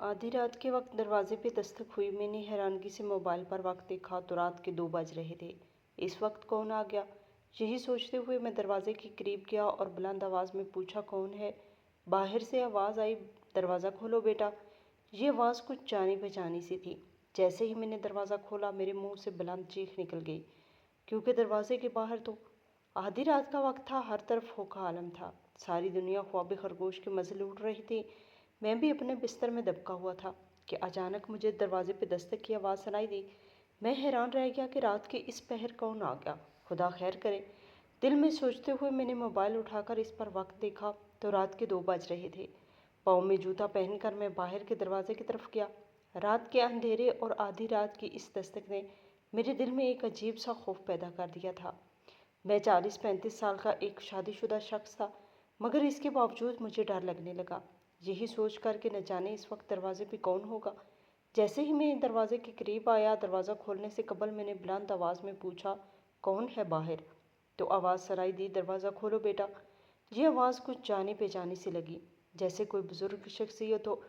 आधी रात के वक्त दरवाजे पे दस्तक हुई। मैंने हैरानगी से मोबाइल पर वक्त देखा तो रात के 2 बज रहे थे। इस वक्त कौन आ गया, यही सोचते हुए मैं दरवाजे के करीब गया और बुलंद आवाज़ में पूछा, कौन है। बाहर से आवाज़ आई, दरवाज़ा खोलो बेटा। ये आवाज़ कुछ जानी पहचानी सी थी। जैसे ही मैंने दरवाज़ा खोला मेरे मुंह से बुलंद चीख निकल गई, क्योंकि दरवाजे के बाहर तो आधी रात का वक्त था। हर तरफ फोका आलम था। सारी दुनिया ख्वाब खरगोश के मज़े लूट रही थी। मैं भी अपने बिस्तर में दबका हुआ था कि अचानक मुझे दरवाजे पर दस्तक की आवाज़ सुनाई दी। मैं हैरान रह गया कि रात के इस पहर कौन आ गया, खुदा खैर करे। दिल में सोचते हुए मैंने मोबाइल उठाकर इस पर वक्त देखा तो रात के 2 बज रहे थे। पाँव में जूता पहनकर मैं बाहर के दरवाजे की तरफ गया। रात के अंधेरे और आधी रात की इस दस्तक ने मेरे दिल में एक अजीब सा खौफ पैदा कर दिया था। मैं 40-35 साल का एक शादीशुदा शख्स था, मगर इसके बावजूद मुझे डर लगने लगा। यही सोच कर कि न जाने इस वक्त दरवाजे पे कौन होगा। जैसे ही मैं दरवाजे के करीब आया, दरवाज़ा खोलने से कबल मैंने बुलंद आवाज़ में पूछा, कौन है बाहर। तो आवाज़ सुनाई दी, दरवाज़ा खोलो बेटा। ये आवाज़ कुछ जानी पहचानी सी लगी, जैसे कोई बुजुर्ग शख्सियत हो।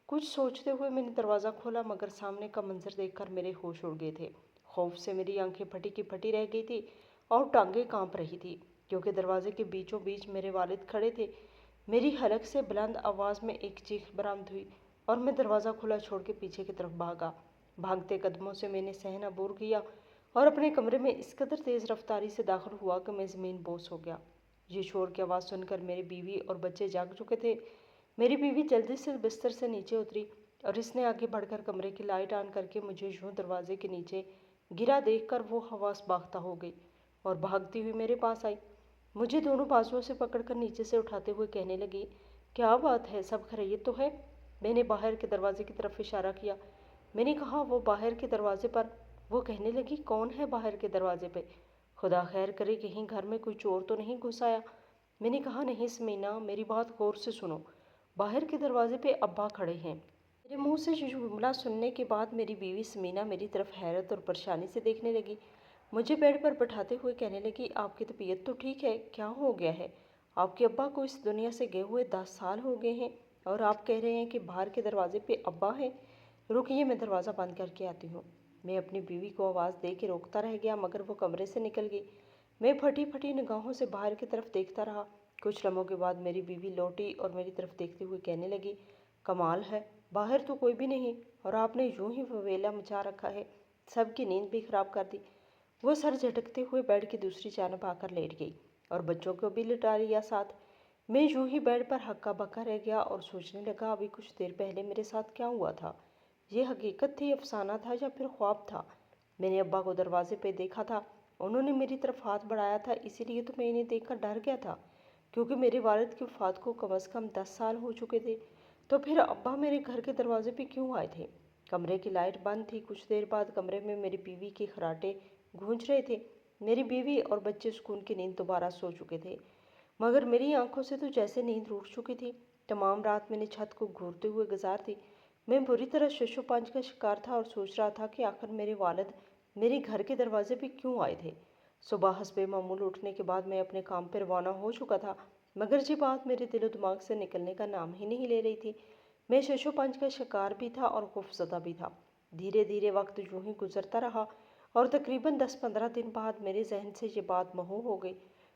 कुछ सोचते हुए मैंने दरवाज़ा खोला, मगर सामने का मंजर देखकर मेरे होश उड़ गए थे। खौफ से मेरी आंखें फटी की फटी रह गई थी और टांगें कांप रही थी, क्योंकि दरवाजे के बीचों बीच मेरे वालिद खड़े थे। मेरी हलक से बुलंद आवाज़ में एक चीख बरामद हुई और मैं दरवाज़ा खुला छोड़ के पीछे की तरफ भागा। भागते कदमों से मैंने सहना बोर किया और अपने कमरे में इस कदर तेज़ रफ्तारी से दाखिल हुआ कि मैं ज़मीन बोस हो गया। ये शोर की आवाज़ सुनकर मेरी बीवी और बच्चे जाग चुके थे। मेरी बीवी जल्दी से बिस्तर से नीचे उतरी और इसने आगे बढ़कर कमरे की लाइट ऑन करके मुझे यूं दरवाजे के नीचे गिरा देखकर वो हवास बाख्ता हो गई और भागती हुई मेरे पास आई। मुझे दोनों बाजुओं से पकड़कर नीचे से उठाते हुए कहने लगी, क्या बात है, सब खैरियत तो है। मैंने बाहर के दरवाजे की तरफ इशारा किया। मैंने कहा, वो बाहर के दरवाजे पर। वो कहने लगी, कौन है बाहर के दरवाजे पे। खुदा खैर करे, कहीं घर में कोई चोर तो नहीं घुस आया। मैंने कहा, नहीं समीना, मेरी बात गौर से सुनो। बाहर के दरवाजे पे अब्बा खड़े हैं। मेरे मुंह से ये जुमला सुनने के बाद मेरी बीवी समीना मेरी तरफ हैरत और परेशानी से देखने लगी। मुझे बेड पर बैठाते हुए कहने लगी, आपकी तबीयत तो ठीक है, क्या हो गया है। आपके अब्बा को इस दुनिया से गए हुए 10 साल हो गए हैं और आप कह रहे हैं कि बाहर के दरवाजे पे अब्बा हैं। रुकिए, मैं दरवाज़ा बंद करके आती हूँ। मैं अपनी बीवी को आवाज़ दे के रोकता रह गया, मगर वो कमरे से निकल गई। मैं फटी फटी निगाहों से बाहर की तरफ देखता रहा। कुछ लम्हों के बाद मेरी बीवी लौटी और मेरी तरफ देखते हुए कहने लगी, कमाल है, बाहर तो कोई भी नहीं और आपने यूं ही ववेला मचा रखा है, सबकी नींद भी खराब कर दी। वो सर झटकते हुए बेड की दूसरी जानब आकर लेट गई और बच्चों को भी लिटा लिया साथ। मैं यूं ही बेड पर हक्का बक्का रह गया और सोचने लगा, अभी कुछ देर पहले मेरे साथ क्या हुआ था। ये हकीकत थी, अफसाना था या फिर ख्वाब था। मैंने अब्बा को दरवाजे पे देखा था, उन्होंने मेरी तरफ हाथ बढ़ाया था, इसीलिए तो मैं इन्हें देखकर डर गया था, क्योंकि मेरे वालिद की वफ़ात को कम अज़ कम 10 साल हो चुके थे। तो फिर अब्बा मेरे घर के दरवाजे पे क्यों आए थे। कमरे की लाइट बंद थी। कुछ देर बाद कमरे में मेरी बीवी के खर्राटे गूंज रहे थे। मेरी बीवी और बच्चे सुकून की नींद दोबारा सो चुके थे, मगर मेरी आंखों से तो जैसे नींद रूठ चुकी थी। तमाम रात मैंने छत को घूरते हुए गुजार दी। मैं बुरी तरह शशोपंज का शिकार था और सोच रहा था कि आखिर मेरे वालिद मेरे घर के दरवाजे पे क्यों आए थे। सुबह हस्बे मामूल उठने के बाद मैं अपने काम पर रवाना हो चुका था, मगर ये बात मेरे दिलो दिमाग से निकलने का नाम ही नहीं ले रही थी। मैं शशोपंज का शिकार भी था और खौफजदा भी था। धीरे धीरे वक्त यूं ही गुजरता रहा और तकरीबन 10-15 दिन बाद मेरे जहन से ये बात महू हो गई।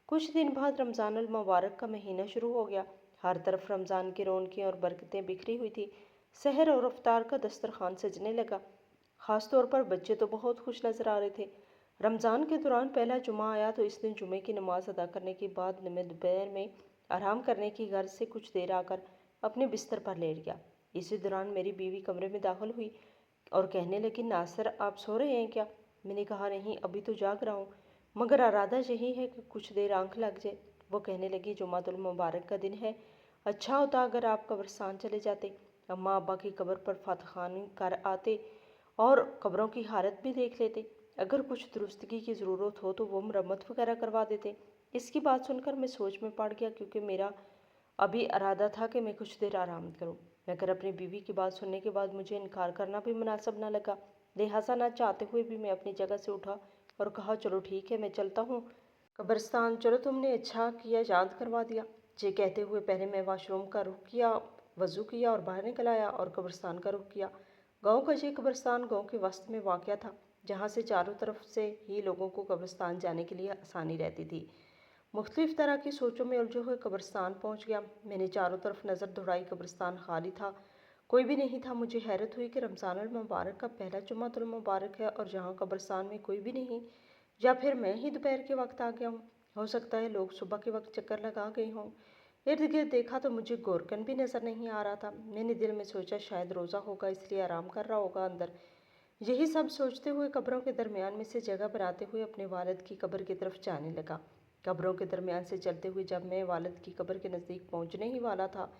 कुछ दिन बाद रमज़ानुल मुबारक का महीना शुरू हो गया। हर तरफ रमज़ान की रौनकें और बरकतें बिखरी हुई थी। सहर और अफ्तार का दस्तरखान सजने लगा। ख़ास तौर पर बच्चे तो बहुत खुश नज़र आ रहे थे। रमज़ान के दौरान पहला जुमा आया तो इस दिन जुमे की नमाज अदा करने के बाद मैं दोपहर में आराम करने की गर्ज से कुछ देर आकर अपने बिस्तर पर लेट गया। इसी दौरान मेरी बीवी कमरे में दाखिल हुई और कहने लगी, नासिर, आप सो रहे हैं क्या। मैंने कहा, नहीं, अभी तो जाग रहा हूँ, मगर इरादा यही है कि कुछ देर आंख लग जाए। वो कहने लगी, जुमातुल मुबारक का दिन है, अच्छा होता अगर आप कब्रिस्तान चले जाते, अम्मा अब्बा की कब्र पर फातखानी कर आते और कब्रों की हालत भी देख लेते। अगर कुछ दुरुस्तगी की ज़रूरत हो तो वो मरम्मत वगैरह करवा देते। इसकी बात सुनकर मैं सोच में पड़ गया, क्योंकि मेरा अभी इरादा था कि मैं कुछ देर आराम करूं, मगर अपनी बीवी की बात सुनने के बाद मुझे इनकार करना भी मुनासिब न लगा। लिहाजा न चाहते हुए भी मैं अपनी जगह से उठा और कहा, चलो ठीक है, मैं चलता हूँ कब्रिस्तान। चलो, तुमने अच्छा किया याद करवा दिया। ये कहते हुए पहले मैं वॉशरूम का रुख किया। वज़ू किया और बाहर निकल आया और कब्रिस्तान का रुख किया। गांव का ये कब्रिस्तान गांव के वस्त में वाक़या था, जहाँ से चारों तरफ से ही लोगों को कब्रिस्तान जाने के लिए आसानी रहती थी। मुख्तलिफ तरह की सोचों में उलझे हुए कब्रिस्तान पहुँच गया। मैंने चारों तरफ नज़र दौड़ाई, कब्रिस्तान खाली था, कोई भी नहीं था। मुझे हैरत हुई कि रमज़ानुल मुबारक का पहला जुम्मतुल मुबारक है और जहाँ कब्रिस्तान में कोई भी नहीं, या फिर मैं ही दोपहर के वक्त आ गया हूँ। हो सकता है लोग सुबह के वक्त चक्कर लगा गए हों। इर्द गिर्द देखा तो मुझे गोरकन भी नज़र नहीं आ रहा था। मैंने दिल में सोचा शायद रोज़ा होगा इसलिए आराम कर रहा होगा अंदर। यही सब सोचते हुए कब्रों के दरमियान में से जगह बनाते हुए अपने वालिद की कब्र की तरफ जाने लगा। कब्रों के दरमियान से चलते हुए जब मैं वालिद की कब्र के नज़दीक पहुंचने ही वाला था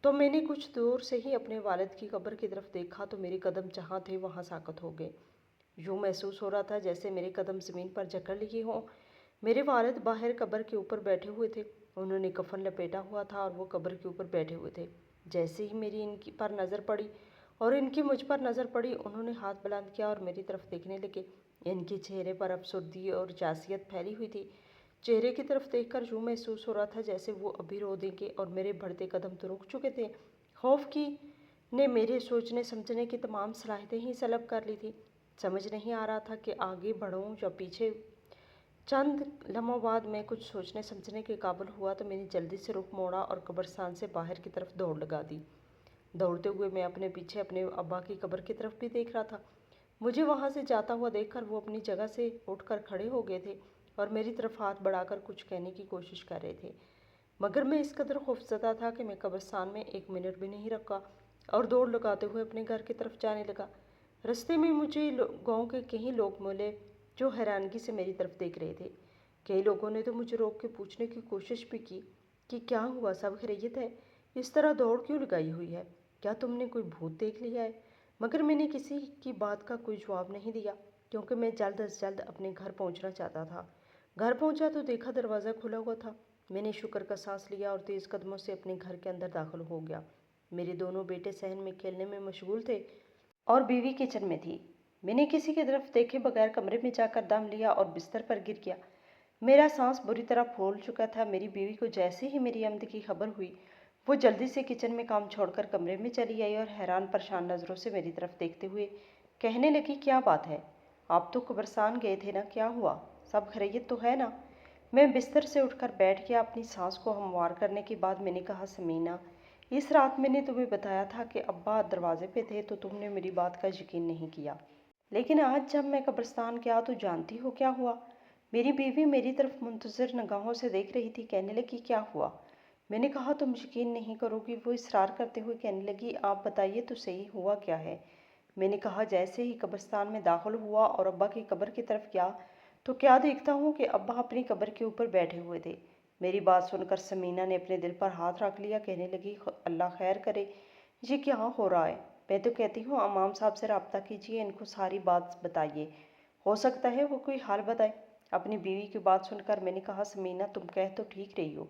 तो मैंने कुछ दूर से ही अपने वालिद की कब्र की तरफ देखा तो मेरे कदम जहाँ थे वहाँ साकत हो गए। यूँ महसूस हो रहा था जैसे मेरे कदम ज़मीन पर जकड़ लिए हों। मेरे वालिद बाहर कब्र के ऊपर बैठे हुए थे। उन्होंने कफन लपेटा हुआ था और वो कब्र के ऊपर बैठे हुए थे। जैसे ही मेरी इनकी पर नज़र पड़ी और इनकी मुझ पर नज़र पड़ी, उन्होंने हाथ बुलंद किया और मेरी तरफ देखने लगे। इनके चेहरे पर अफसुर्दी और जासियत फैली हुई थी। चेहरे की तरफ देखकर यूँ महसूस हो रहा था जैसे वो अभी रो देंगे और मेरे बढ़ते कदम तो रुक चुके थे। खौफ की ने मेरे सोचने समझने की तमाम सलाहियतें ही सलब कर ली थी। समझ नहीं आ रहा था कि आगे बढ़ूं या पीछे। चंद लम्हों बाद मैं कुछ सोचने समझने के काबिल हुआ तो मैंने जल्दी से रुख मोड़ा और कब्रिस्तान से बाहर की तरफ दौड़ लगा दी। दौड़ते हुए मैं अपने पीछे अपने अब्बा की कब्र की तरफ भी देख रहा था। मुझे वहाँ से जाता हुआ देखकर वो अपनी जगह से उठकर खड़े हो गए थे और मेरी तरफ हाथ बढ़ाकर कुछ कहने की कोशिश कर रहे थे, मगर मैं इस कदर खौफज़दा था कि मैं कब्रिस्तान में एक मिनट भी नहीं रुका और दौड़ लगाते हुए अपने घर की तरफ जाने लगा। रास्ते में मुझे गांव के कई लोग मिले जो हैरानगी से मेरी तरफ देख रहे थे। कई लोगों ने तो मुझे रोक के पूछने की कोशिश भी की कि क्या हुआ, सब खैरियत है, इस तरह दौड़ क्यों लगाई हुई है, क्या तुमने कोई भूत देख लिया है। मगर मैंने किसी की बात का कोई जवाब नहीं दिया क्योंकि मैं जल्द अज जल्द अपने घर पहुंचना चाहता था। घर पहुंचा तो देखा दरवाज़ा खुला हुआ था। मैंने शुक्र का सांस लिया और तेज़ कदमों से अपने घर के अंदर दाखिल हो गया। मेरे दोनों बेटे सहन में खेलने में मशगूल थे और बीवी किचन में थी। मैंने किसी की तरफ देखे बगैर कमरे में जाकर दम लिया और बिस्तर पर गिर गया। मेरा सांस बुरी तरह फूल चुका था। मेरी बीवी को जैसे ही मेरी आमद की खबर हुई, वो जल्दी से किचन में काम छोड़कर कमरे में चली आई और हैरान परेशान नज़रों से मेरी तरफ देखते हुए कहने लगी, क्या बात है, आप तो कब्रिस्तान गए थे ना, क्या हुआ, सब खैरियत तो है ना। मैं बिस्तर से उठकर बैठ गया। अपनी सांस को हमवार करने के बाद मैंने कहा, समीना, इस रात मैंने तुम्हें बताया था कि अब्बा दरवाजे पे थे तो तुमने मेरी बात का यकीन नहीं किया, लेकिन आज जब मैं कब्रिस्तान गया तो जानती हो क्या हुआ। मेरी बीवी मेरी तरफ मुंतज़िर निगाहों से देख रही थी। कहने लगी, क्या हुआ। मैंने कहा, तुम यकीन नहीं करोगी। वो इसरार करते हुए कहने लगी, आप बताइए तो सही, हुआ क्या है। मैंने कहा, जैसे ही कब्रिस्तान में दाखिल हुआ और अब्बा की कब्र की तरफ गया तो क्या देखता हूँ कि अब्बा अपनी कब्र के ऊपर बैठे हुए थे। मेरी बात सुनकर समीना ने अपने दिल पर हाथ रख लिया। कहने लगी, अल्लाह खैर करे, ये क्या हो रहा है। मैं तो कहती हूँ इमाम साहब से रब्ता कीजिए, इनको सारी बात बताइए, हो सकता है वो कोई हाल बताए। अपनी बीवी की बात सुनकर मैंने कहा, समीना, तुम कह तो ठीक रही हो,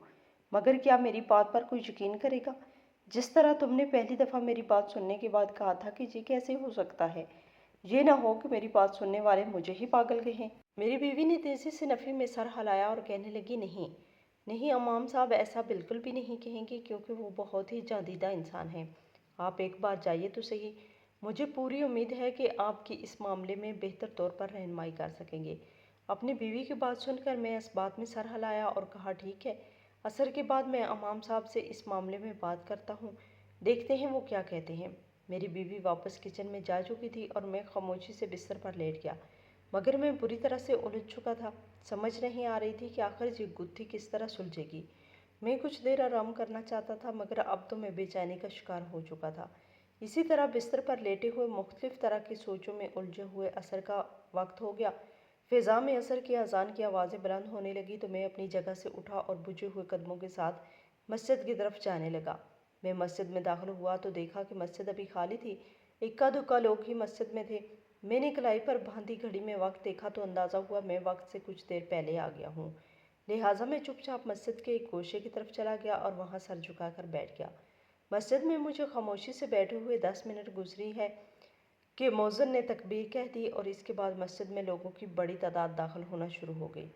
मगर क्या मेरी बात पर कोई यकीन करेगा। जिस तरह तुमने पहली दफ़ा मेरी बात सुनने के बाद कहा था कि ये कैसे हो सकता है, ये ना हो कि मेरी बात सुनने वाले मुझे ही पागल कहें। मेरी बीवी ने तेज़ी से नफ़ी में सर हिलाया और कहने लगी, नहीं नहीं इमाम साहब, ऐसा बिल्कुल भी नहीं कहेंगे, क्योंकि वो बहुत ही जादीदा इंसान हैं। आप एक बार जाइए तो सही, मुझे पूरी उम्मीद है कि आपकी इस मामले में बेहतर तौर पर रहनुमाई कर सकेंगे। अपनी बीवी की बात सुनकर मैं इस बात में सर हिलाया और कहा, ठीक है, असर के बाद मैं इमाम साहब से इस मामले में बात करता हूँ, देखते हैं वो क्या कहते हैं। मेरी बीवी वापस किचन में जा चुकी थी और मैं खामोशी से बिस्तर पर लेट गया, मगर मैं बुरी तरह से उलझ चुका था। समझ नहीं आ रही थी कि आखिर ये गुत्थी किस तरह सुलझेगी। मैं कुछ देर आराम करना चाहता था, मगर अब तो मैं बेचैनी का शिकार हो चुका था। इसी तरह बिस्तर पर लेटे हुए मुख्तलिफ तरह की सोचों में उलझे हुए असर का वक्त हो गया। फ़िज़ा में असर की अजान की आवाज़ें बुलंद होने लगी तो मैं अपनी जगह से उठा और बुझे हुए कदमों के साथ मस्जिद की तरफ जाने लगा। मैं मस्जिद में दाखिल हुआ तो देखा कि मस्जिद अभी खाली थी। इक्का दुक्का लोग ही मस्जिद में थे। मैंने कलाई पर बांधी घड़ी में वक्त देखा तो अंदाज़ा हुआ मैं वक्त से कुछ देर पहले आ गया हूँ। लिहाजा मैं चुपचाप मस्जिद के एक गोशे की तरफ चला गया और वहाँ सर झुकाकर बैठ गया। मस्जिद में मुझे खामोशी से बैठे हुए 10 मिनट गुजरी है कि मौज़िन ने तकबीर कह दी और इसके बाद मस्जिद में लोगों की बड़ी तादाद दाखिल होना शुरू हो गई।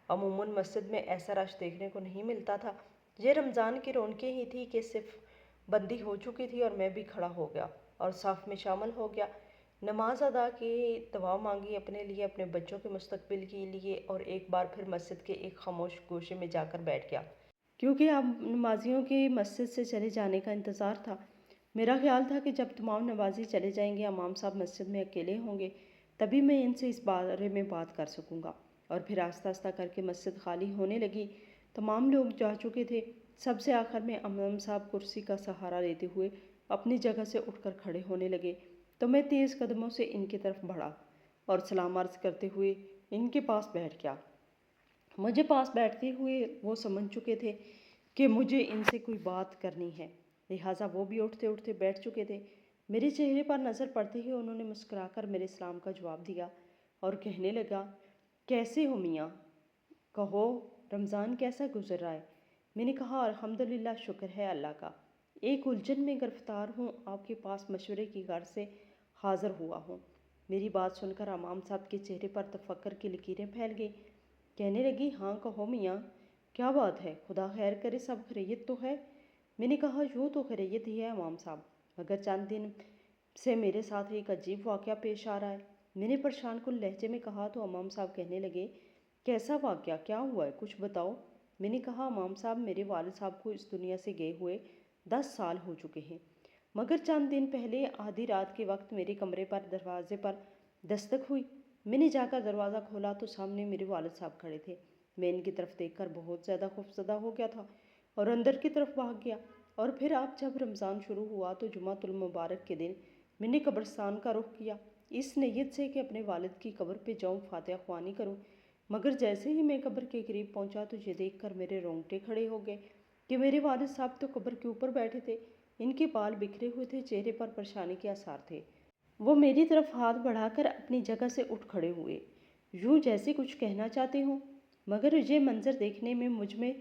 अमूमन मस्जिद में ऐसा रश देखने को नहीं मिलता था। ये रमज़ान की रौनकें ही थी कि सिर्फ بندی ہو چکی تھی اور میں بھی کھڑا ہو گیا اور صف میں شامل ہو گیا۔ نماز ادا کی، دعا مانگی اپنے لیے، اپنے بچوں کے مستقبل کے لیے، اور ایک بار پھر مسجد کے ایک خاموش گوشے میں جا کر بیٹھ گیا، کیونکہ اب نمازیوں کے مسجد سے چلے جانے کا انتظار تھا۔ میرا خیال تھا کہ جب تمام نمازی چلے جائیں گے، امام صاحب مسجد میں اکیلے ہوں گے، تبھی میں ان سے اس بارے میں بات کر سکوں گا۔ اور پھر آہستہ آہستہ کر کے مسجد خالی ہونے لگی، تمام لوگ جا چکے تھے۔ سب سے آخر میں امام صاحب کرسی کا سہارا لیتے ہوئے اپنی جگہ سے اٹھ کر کھڑے ہونے لگے، تو میں تیز قدموں سے ان کی طرف بڑھا اور سلام عرض کرتے ہوئے ان کے پاس بیٹھ گیا۔ مجھے پاس بیٹھتے ہوئے وہ سمجھ چکے تھے کہ مجھے ان سے کوئی بات کرنی ہے، لہٰذا وہ بھی اٹھتے اٹھتے بیٹھ چکے تھے۔ میرے چہرے پر نظر پڑتے ہی انہوں نے مسکرا کر میرے سلام کا جواب دیا اور کہنے لگا، کیسے ہو میاں؟ کہو، رمضان کیسا گزر رہا ہے؟ میں نے کہا، الحمدللہ، شکر ہے اللہ کا، ایک الجھن میں گرفتار ہوں، آپ کے پاس مشورے کی غرض سے حاضر ہوا ہوں۔ میری بات سن کر امام صاحب کے چہرے پر تفکر کی لکیریں پھیل گئی۔ کہنے لگی، ہاں کہو میاں، کیا بات ہے؟ خدا خیر کرے، سب خیریت تو ہے؟ میں نے کہا، یوں تو خیریت ہی ہے امام صاحب، مگر چند دن سے میرے ساتھ ایک عجیب واقعہ پیش آ رہا ہے۔ میں نے پریشان کن لہجے میں کہا تو امام صاحب کہنے لگے، کیسا واقعہ؟ کیا ہوا ہے؟ کچھ بتاؤ۔ میں نے کہا، امام صاحب، میرے والد صاحب کو اس دنیا سے گئے ہوئے 10 سال ہو چکے ہیں، مگر چند دن پہلے آدھی رات کے وقت میرے کمرے پر دروازے پر دستک ہوئی۔ میں نے جا کر دروازہ کھولا تو سامنے میرے والد صاحب کھڑے تھے۔ میں ان کی طرف دیکھ کر بہت زیادہ خوفزدہ ہو گیا تھا اور اندر کی طرف بھاگ گیا۔ اور پھر اب جب رمضان شروع ہوا تو جمعۃ المبارک کے دن میں نے قبرستان کا رخ کیا، اس نیت سے کہ اپنے والد کی قبر پہ جاؤں، فاتحہ خوانی کروں، مگر جیسے ہی میں قبر کے قریب پہنچا تو یہ دیکھ کر میرے رونگٹے کھڑے ہو گئے کہ میرے والد صاحب تو قبر کے اوپر بیٹھے تھے، ان کے بال بکھرے ہوئے تھے، چہرے پر پریشانی کے آثار تھے۔ وہ میری طرف ہاتھ بڑھا کر اپنی جگہ سے اٹھ کھڑے ہوئے، یوں جیسے کچھ کہنا چاہتے ہوں، مگر یہ منظر دیکھنے میں مجھ میں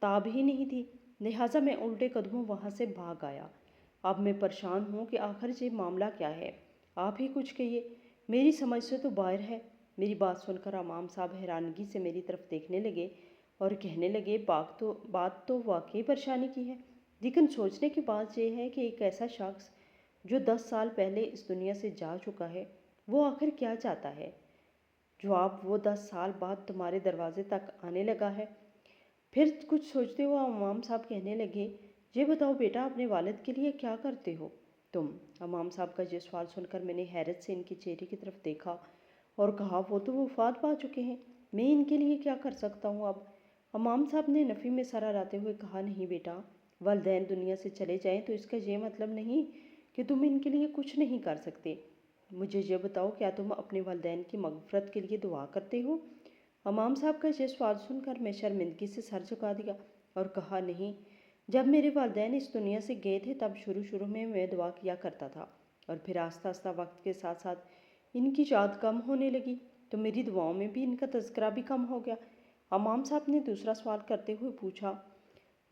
تاب ہی نہیں تھی، لہٰذا میں الٹے قدموں وہاں سے بھاگ آیا۔ اب میں پریشان ہوں کہ آخر یہ معاملہ کیا ہے، آپ ہی کچھ کہیے، میری سمجھ سے تو باہر ہے۔ میری بات سن کر امام صاحب حیرانگی سے میری طرف دیکھنے لگے اور کہنے لگے، بات تو واقعی پریشانی کی ہے، لیکن سوچنے کی بات یہ ہے کہ ایک ایسا شخص جو 10 سال پہلے اس دنیا سے جا چکا ہے، وہ آخر کیا چاہتا ہے، جو اب وہ 10 سال بعد تمہارے دروازے تک آنے لگا ہے۔ پھر کچھ سوچتے ہوئے امام صاحب کہنے لگے، یہ بتاؤ بیٹا، اپنے والد کے لیے کیا کرتے ہو تم؟ امام صاحب کا یہ سوال سن کر میں نے حیرت سے ان کے چہرے کی طرف دیکھا اور کہا، وہ تو وفات پا چکے ہیں، میں ان کے لیے کیا کر سکتا ہوں اب؟ امام صاحب نے نفی میں سر ہلاتے ہوئے کہا، نہیں بیٹا، والدین دنیا سے چلے جائیں تو اس کا یہ مطلب نہیں کہ تم ان کے لیے کچھ نہیں کر سکتے۔ مجھے یہ بتاؤ، کیا تم اپنے والدین کی مغفرت کے لیے دعا کرتے ہو؟ امام صاحب کا یہ سوال سن کر میں شرمندگی سے سر جھکا دیا اور کہا، نہیں، جب میرے والدین اس دنیا سے گئے تھے تب شروع میں دعا کیا کرتا تھا، اور پھر آہستہ آہستہ وقت کے ساتھ ساتھ ان کی یاد کم ہونے لگی تو میری دعاؤں میں بھی ان کا تذکرہ بھی کم ہو گیا۔ امام صاحب نے دوسرا سوال کرتے ہوئے پوچھا،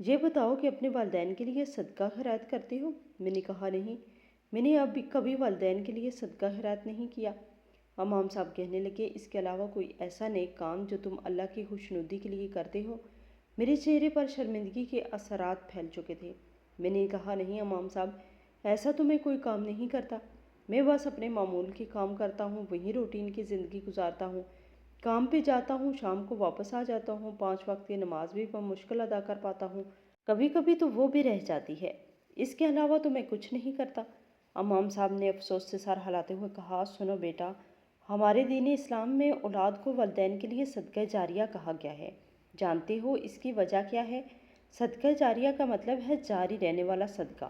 یہ بتاؤ کہ اپنے والدین کے لیے صدقہ خیرات کرتے ہو؟ میں نے کہا، نہیں، میں نے اب کبھی والدین کے لیے صدقہ خیرات نہیں کیا۔ امام صاحب کہنے لگے، اس کے علاوہ کوئی ایسا نیک کام جو تم اللہ کی خوشنودی کے لیے کرتے ہو؟ میرے چہرے پر شرمندگی کے اثرات پھیل چکے تھے۔ میں نے کہا، نہیں امام صاحب، ایسا تو میں کوئی کام نہیں کرتا، میں بس اپنے معمول کے کام کرتا ہوں، وہیں روٹین کی زندگی گزارتا ہوں، کام پہ جاتا ہوں، شام کو واپس آ جاتا ہوں، 5 وقت کی نماز بھی بمشکل ادا کر پاتا ہوں، کبھی کبھی تو وہ بھی رہ جاتی ہے، اس کے علاوہ تو میں کچھ نہیں کرتا۔ امام صاحب نے افسوس سے سر ہلاتے ہوئے کہا، سنو بیٹا، ہمارے دین اسلام میں اولاد کو والدین کے لیے صدقہ جاریہ کہا گیا ہے، جانتے ہو اس کی وجہ کیا ہے؟ صدقہ جاریہ کا مطلب ہے جاری رہنے والا صدقہ،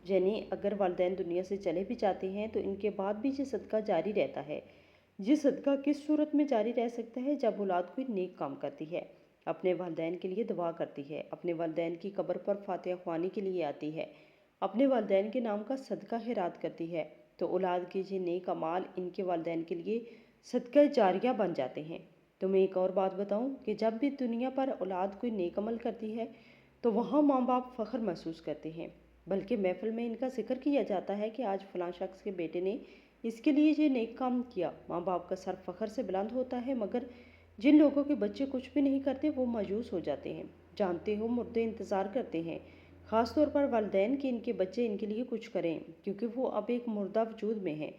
یعنی اگر والدین دنیا سے چلے بھی جاتے ہیں تو ان کے بعد بھی یہ صدقہ جاری رہتا ہے۔ یہ صدقہ کس صورت میں جاری رہ سکتا ہے؟ جب اولاد کوئی نیک کام کرتی ہے، اپنے والدین کے لیے دعا کرتی ہے، اپنے والدین کی قبر پر فاتحہ خوانی کے لیے آتی ہے، اپنے والدین کے نام کا صدقہ خیرات کرتی ہے، تو اولاد کے یہ نیک اعمال ان کے والدین کے لیے صدقہ جاریہ بن جاتے ہیں۔ تمہیں ایک اور بات بتاؤں کہ جب بھی دنیا پر اولاد کوئی نیک عمل کرتی ہے تو وہاں ماں باپ فخر محسوس کرتے ہیں، بلکہ محفل میں ان کا ذکر کیا جاتا ہے کہ آج فلاں شخص کے بیٹے نے اس کے لیے یہ نیک کام کیا۔ ماں باپ کا سر فخر سے بلند ہوتا ہے، مگر جن لوگوں کے بچے کچھ بھی نہیں کرتے وہ مایوس ہو جاتے ہیں۔ جانتے ہو، مردے انتظار کرتے ہیں خاص طور پر والدین کہ ان کے بچے ان کے لیے کچھ کریں، کیونکہ وہ اب ایک مردہ وجود میں ہیں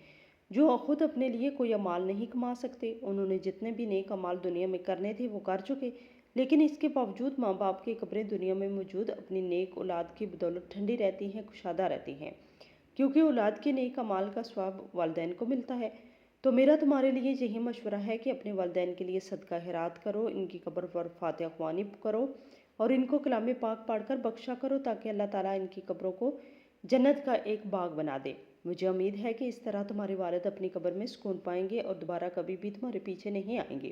جو خود اپنے لیے کوئی اعمال نہیں کما سکتے۔ انہوں نے جتنے بھی نیک اعمال دنیا میں کرنے تھے وہ کر چکے، لیکن اس کے باوجود ماں باپ کی قبریں دنیا میں موجود اپنی نیک اولاد کی بدولت ٹھنڈی رہتی ہیں، کشادہ رہتی ہیں، کیونکہ اولاد کے نیک اعمال کا ثواب والدین کو ملتا ہے۔ تو میرا تمہارے لیے یہی مشورہ ہے کہ اپنے والدین کے لیے صدقہ خیرات کرو، ان کی قبر پر فاتحہ خوانی کرو اور ان کو کلام پاک پڑھ کر بخشا کرو، تاکہ اللہ تعالیٰ ان کی قبروں کو جنت کا ایک باغ بنا دے۔ مجھے امید ہے کہ اس طرح تمہارے والد اپنی قبر میں سکون پائیں گے اور دوبارہ کبھی بھی تمہارے پیچھے نہیں آئیں گے۔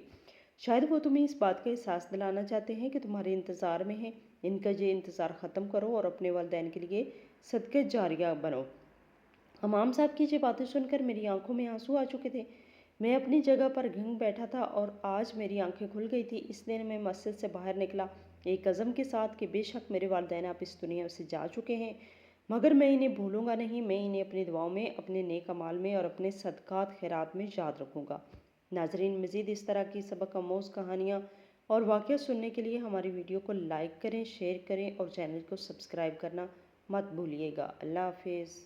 شاید وہ تمہیں اس بات کا احساس دلانا چاہتے ہیں کہ تمہارے انتظار میں ہیں۔ ان کا یہ انتظار ختم کرو اور اپنے والدین کے لیے صدقہ جاریہ بنو۔ امام صاحب کی یہ باتیں سن کر میری آنکھوں میں آنسو آ چکے تھے۔ میں اپنی جگہ پر گھنگ بیٹھا تھا اور آج میری آنکھیں کھل گئی تھی۔ اس دن میں مسجد سے باہر نکلا ایک عزم کے ساتھ کہ بے شک میرے والدین اب اس دنیا سے جا چکے ہیں، مگر میں انہیں بھولوں گا نہیں۔ میں انہیں اپنی دعاؤں میں، اپنے نیک اعمال میں اور اپنے صدقات خیرات میں یاد رکھوں گا۔ ناظرین، مزید اس طرح کی سبق آموز کہانیاں اور واقعہ سننے کے لیے ہماری ویڈیو کو لائک کریں، شیئر کریں اور چینل کو سبسکرائب کرنا مت بھولیے گا۔ اللہ حافظ۔